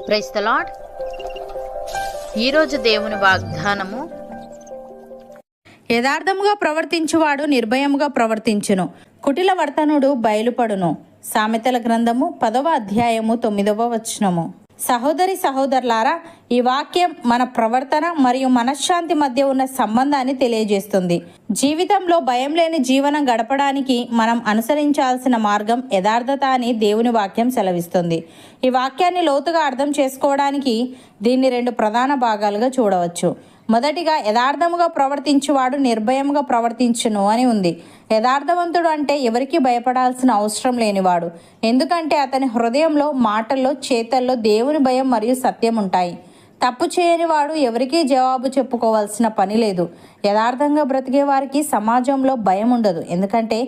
Praise the lord. ఈరోజు దేవుని వాగ్దానము, యథార్థముగా ప్రవర్తించువాడు నిర్భయముగా ప్రవర్తించును, కుటిల వర్తనుడు బయలుపడును. సామెతల గ్రంథము 10వ అధ్యాయము 9వ వచనము. సహోదరి సహోదరులారా, ఈ వాక్యం మన ప్రవర్తన మరియు మనశ్శాంతి మధ్య ఉన్న సంబంధాన్ని తెలియజేస్తుంది. జీవితంలో భయం లేని జీవనం గడపడానికి మనం అనుసరించాల్సిన మార్గం యథార్థత అని దేవుని వాక్యం సెలవిస్తుంది. ఈ వాక్యాన్ని లోతుగా అర్థం చేసుకోవడానికి దీన్ని 2 ప్రధాన భాగాలుగా చూడవచ్చు. మొదటిగా, యథార్థముగా ప్రవర్తించువాడు నిర్భయముగా ప్రవర్తించును అని ఉంది. యథార్థవంతుడు అంటే ఎవరికి భయపడాల్సిన అవసరం లేనివాడు. ఎందుకంటే అతని హృదయంలో, మాటల్లో, చేతల్లో దేవుని భయం మరియు సత్యం ఉంటాయి. తప్పు చేయని వాడు ఎవరికీ జవాబు చెప్పుకోవాల్సిన పని లేదు. యథార్థంగా బ్రతికే వారికి సమాజంలో భయం ఉండదు. ఎందుకంటే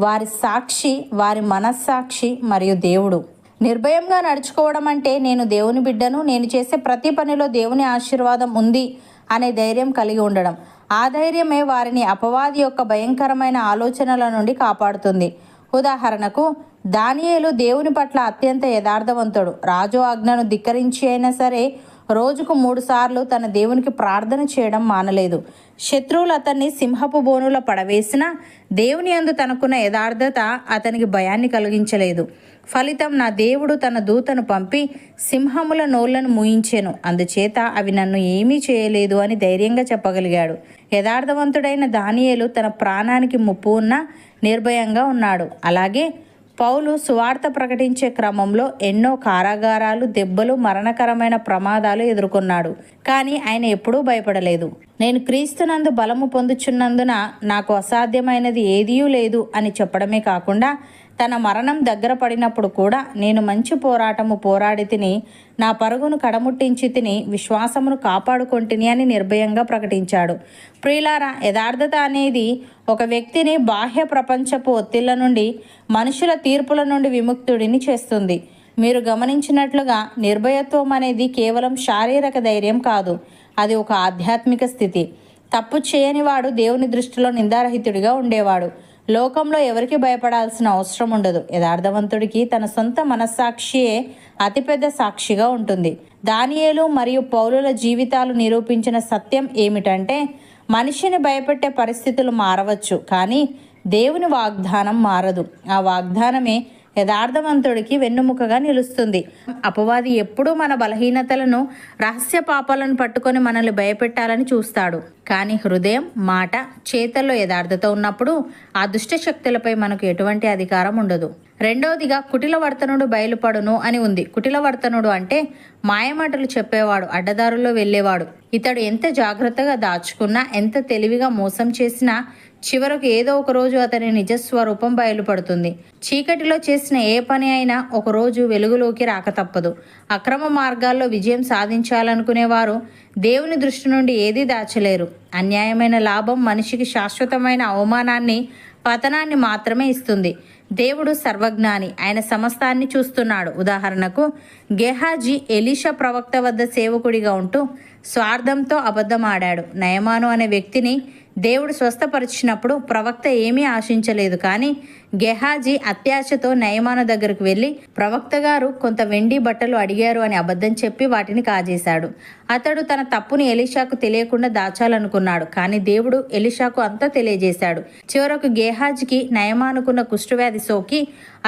వారి సాక్షి వారి మనస్సాక్షి మరియు దేవుడు. నిర్భయంగా నడుచుకోవడం అంటే నేను దేవుని బిడ్డను, నేను చేసే ప్రతి పనిలో దేవుని ఆశీర్వాదం ఉంది అనే ధైర్యం కలిగి ఉండడం. ఆ ధైర్యమే వారిని అపవాది యొక్క భయంకరమైన ఆలోచనల నుండి కాపాడుతుంది. ఉదాహరణకు, దానియేలు దేవుని పట్ల అత్యంత యథార్థవంతుడు. రాజు ఆజ్ఞను ధిక్కరించి అయినా సరే రోజుకు 3 సార్లు తన దేవునికి ప్రార్థన చేయడం మానలేదు. శత్రువులు అతన్ని సింహపు బోనులో పడవేసినా దేవుని యందు తనకున్న యథార్థత అతనికి భయాన్ని కలిగించలేదు. ఫలితం, నా దేవుడు తన దూతను పంపి సింహముల నోళ్లను మూయించెను, అందుచేత అవి నన్ను ఏమీ చేయలేదు అని ధైర్యంగా చెప్పగలిగాడు. యథార్థవంతుడైన దానియేలు తన ప్రాణానికి ముప్పు ఉన్నా నిర్భయంగా ఉన్నాడు. అలాగే పౌలు సువార్త ప్రకటించే క్రమంలో ఎన్నో కారాగారాలు, దెబ్బలు, మరణకరమైన ప్రమాదాలు ఎదుర్కొన్నాడు. కానీ ఆయన ఎప్పుడూ భయపడలేదు. నేను క్రీస్తునందు బలము పొందుచున్నందున నాకు అసాధ్యమైనది ఏదీ లేదు అని చెప్పడమే కాకుండా తన మరణం దగ్గర పడినప్పుడు కూడా నేను మంచి పోరాటము పోరాడి తిని, నా పరుగును కడముట్టించి తిని, విశ్వాసమును కాపాడుకొంటిని అని నిర్భయంగా ప్రకటించాడు. ప్రియులారా, యథార్థత అనేది ఒక వ్యక్తిని బాహ్య ప్రపంచపు ఒత్తిళ్ల నుండి, మనుషుల తీర్పుల నుండి విముక్తుడిని చేస్తుంది. మీరు గమనించినట్లుగా నిర్భయత్వం అనేది కేవలం శారీరక ధైర్యం కాదు, అది ఒక ఆధ్యాత్మిక స్థితి. తప్పు చేయనివాడు దేవుని దృష్టిలో నిందారహితుడిగా ఉండేవాడు. లోకంలో ఎవరికి భయపడాల్సిన అవసరం ఉండదు. యథార్థవంతుడికి తన సొంత మనస్సాక్షియే అతిపెద్ద సాక్షిగా ఉంటుంది. దానియేలు మరియు పౌలుల జీవితాలు నిరూపించిన సత్యం ఏమిటంటే, మనిషిని భయపెట్టే పరిస్థితులు మారవచ్చు, కానీ దేవుని వాగ్దానం మారదు. ఆ వాగ్దానమే యథార్థవంతుడికి వెన్నుముకగా నిలుస్తుంది. అపవాది ఎప్పుడూ మన బలహీనతలను, రహస్య పాపాలను పట్టుకొని మనల్ని భయపెట్టాలని చూస్తాడు. కానీ హృదయం, మాట, చేతల్లో యథార్థత ఉన్నప్పుడు ఆ దుష్ట శక్తులపై మనకు ఎటువంటి అధికారం ఉండదు. రెండవదిగా, కుటిల వర్తనుడు బయలుపడును అని ఉంది. కుటిల వర్తనుడు అంటే మాయమాటలు చెప్పేవాడు, అడ్డదారుల్లో వెళ్ళేవాడు. ఇతడు ఎంత జాగ్రత్తగా దాచుకున్నా, ఎంత తెలివిగా మోసం చేసినా చివరకు ఏదో ఒక రోజు అతని నిజస్వరూపం బయలుపడుతుంది. చీకటిలో చేసిన ఏ పని అయినా ఒకరోజు వెలుగులోకి రాక తప్పదు. అక్రమ మార్గాల్లో విజయం సాధించాలనుకునేవారు దేవుని దృష్టి నుండి ఏదీ దాచలేరు. అన్యాయమైన లాభం మనిషికి శాశ్వతమైన అవమానాన్ని, పతనాన్ని మాత్రమే ఇస్తుంది. దేవుడు సర్వజ్ఞాని, ఆయన సమస్తాన్ని చూస్తున్నాడు. ఉదాహరణకు, గెహాజీ ఎలీషా ప్రవక్త వద్ద సేవకుడిగా ఉంటూ స్వార్థంతో అబద్ధమాడాడు. నయమాను అనే వ్యక్తిని దేవుడు స్వస్థపరిచినప్పుడు ప్రవక్త ఏమీ ఆశించలేదు. కానీ గెహాజీ అత్యాశతో నయమాను దగ్గరకు వెళ్ళి, ప్రవక్త గారు కొంత వెండి బట్టలు అడిగారు అని అబద్ధం చెప్పి వాటిని కాజేశాడు. అతడు తన తప్పుని ఎలీషాకు తెలియకుండా దాచాలనుకున్నాడు. కానీ దేవుడు ఎలీషాకు అంతా తెలియజేశాడు. చివరకు గెహాజీకి నయమానుకున్న కుష్ఠవ్యాధి సోకి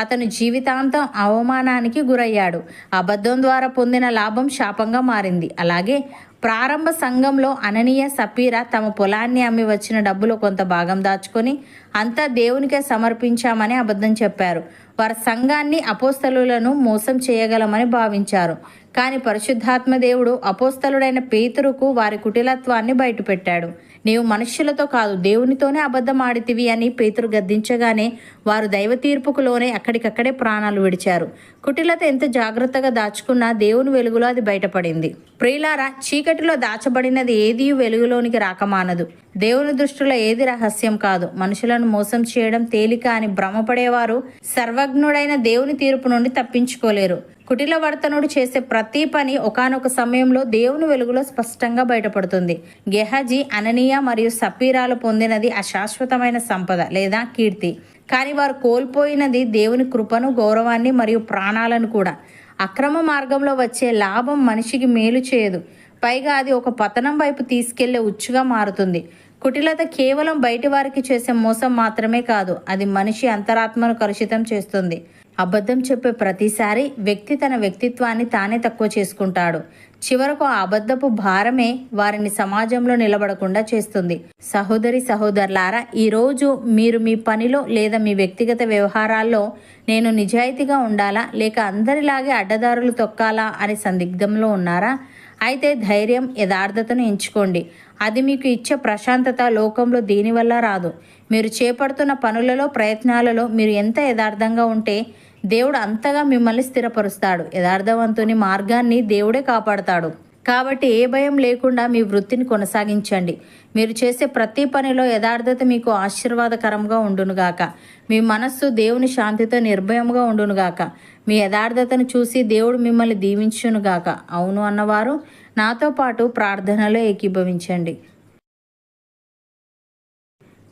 అతను జీవితాంతం అవమానానికి గురయ్యాడు. అబద్ధం ద్వారా పొందిన లాభం శాపంగా మారింది. అలాగే ప్రారంభ సంఘంలో అననీయ, సపీరా తమ పొలాన్ని అమ్మి వచ్చిన డబ్బులో కొంత భాగం దాచుకొని అంతా దేవునికే సమర్పించామని అబద్ధం చెప్పారు. వారి సంఘాన్ని, అపోస్తలులను మోసం చేయగలమని భావించారు. కానీ పరిశుద్ధాత్మ దేవుడు అపోస్తలుడైన పేతురుకు వారి కుటిలత్వాన్ని బయటపెట్టాడు. నీవు మనుష్యులతో కాదు దేవునితోనే అబద్ధం ఆడితివి అని పేతురు గద్దించగానే వారు దైవ తీర్పుకు లోనే అక్కడికక్కడే ప్రాణాలు విడిచారు. కుటిలత ఎంత జాగ్రత్తగా దాచుకున్నా దేవుని వెలుగులో అది బయటపడింది. ప్రియులారా, చీకటిలో దాచబడినది ఏదీ వెలుగులోనికి రాకమానదు. దేవుని దృష్టిలో ఏది రహస్యం కాదు. మనుషులను మోసం చేయడం తేలిక అని భ్రమపడేవారు సర్వజ్ఞుడైన దేవుని తీర్పు నుండి తప్పించుకోలేరు. కుటిల వర్తనుడు చేసే ప్రతి పని ఒకానొక సమయంలో దేవుని వెలుగులో స్పష్టంగా బయటపడుతుంది. గెహాజీ, అననీయ మరియు సపీరాలు పొందినది అశాశ్వతమైన సంపద లేదా కీర్తి. కానీ వారు కోల్పోయినది దేవుని కృపను, గౌరవాన్ని మరియు ప్రాణాలను కూడా. అక్రమ మార్గంలో వచ్చే లాభం మనిషికి మేలు చేయదు, పైగా అది ఒక పతనం వైపు తీసుకెళ్లే ఉచ్చుగా మారుతుంది. కుటిలత కేవలం బయటి వారికి చేసే మోసం మాత్రమే కాదు, అది మనిషి అంతరాత్మను కలుషితం చేస్తుంది. అబద్ధం చెప్పే ప్రతిసారి వ్యక్తి తన వ్యక్తిత్వాన్ని తానే తక్కువ చేసుకుంటాడు. చివరకు ఆ అబద్ధపు భారమే వారిని సమాజంలో నిలబడకుండా చేస్తుంది. సహోదరి సహోదరులారా, ఈరోజు మీరు మీ పనిలో లేదా మీ వ్యక్తిగత వ్యవహారాల్లో నేను నిజాయితీగా ఉండాలా లేక అందరిలాగే అడ్డదారులు తొక్కాలా అని సందిగ్ధంలో ఉన్నారా? అయితే ధైర్యం, యథార్థతను ఎంచుకోండి. అది మీకు ఇచ్చే ప్రశాంతత లోకంలో దీనివల్ల రాదు. మీరు చేపడుతున్న పనులలో, ప్రయత్నాలలో మీరు ఎంత యథార్థంగా ఉంటే దేవుడు అంతగా మిమ్మల్ని స్థిరపరుస్తాడు. యథార్థవంతుని మార్గాన్ని దేవుడే కాపాడుతాడు. కాబట్టి ఏ భయం లేకుండా మీ వృత్తిని కొనసాగించండి. మీరు చేసే ప్రతి పనిలో యథార్థత మీకు ఆశీర్వాదకరంగా ఉండునుగాక. మీ మనస్సు దేవుని శాంతితో నిర్భయంగా ఉండునుగాక. మీ యథార్థతను చూసి దేవుడు మిమ్మల్ని దీవించునుగాక. అవును అన్నవారు నాతో పాటు ప్రార్థనలో ఏకీభవించండి.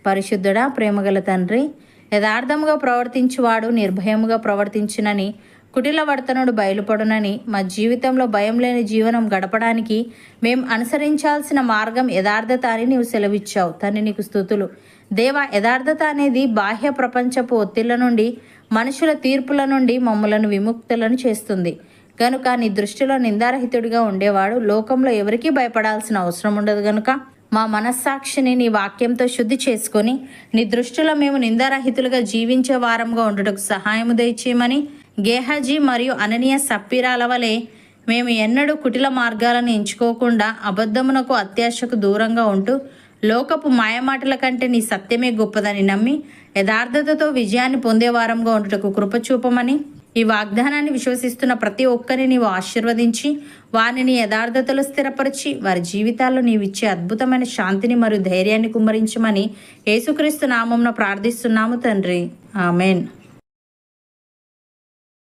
పరిశుద్ధుడా, ప్రేమగల తండ్రి, యథార్థముగా ప్రవర్తించువాడు నిర్భయముగా ప్రవర్తించునని, కుటిల వర్తనుడు బయలుపడునని, మా జీవితంలో భయం లేని జీవనం గడపడానికి మేం అనుసరించాల్సిన మార్గం యథార్థత అని నీవు సెలవిచ్చావు. తండ్రి, నీకు స్తుతులు. దేవా, యథార్థత అనేది బాహ్య ప్రపంచపు ఒత్తిళ్ల నుండి, మనుషుల తీర్పుల నుండి మమ్ములను విముక్తులను చేస్తుంది. గనుక నీ దృష్టిలో నిందారహితుడిగా ఉండేవాడు లోకంలో ఎవరికీ భయపడాల్సిన అవసరం ఉండదు. గనుక మా మనస్సాక్షిని నీ వాక్యంతో శుద్ధి చేసుకొని నీ దృష్టిలో మేము నిందారహితులుగా జీవించే వారంగా ఉండటకు సహాయము దయచేయమని, గేహజీ మరియు అననీయ సప్పీరాల వలె మేము ఎన్నడూ కుటిల మార్గాలను ఎంచుకోకుండా అబద్ధమునకు, అత్యాశకు దూరంగా ఉంటూ లోకపు మాయమాటల కంటే నీ సత్యమే గొప్పదని నమ్మి యథార్థతతో విజయాన్ని పొందే వారంగా ఉండటకు కృపచూపమని, ఈ వాగ్దానాన్ని విశ్వసిస్తున్న ప్రతి ఒక్కరిని నీవు ఆశీర్వదించి వారిని యథార్థతలో స్థిరపరిచి వారి జీవితాల్లో నీవిచ్చే అద్భుతమైన శాంతిని మరియు ధైర్యాన్ని కుమ్మరించమని యేసుక్రీస్తు నామమున ప్రార్థిస్తున్నాము తండ్రి. ఆమెన్.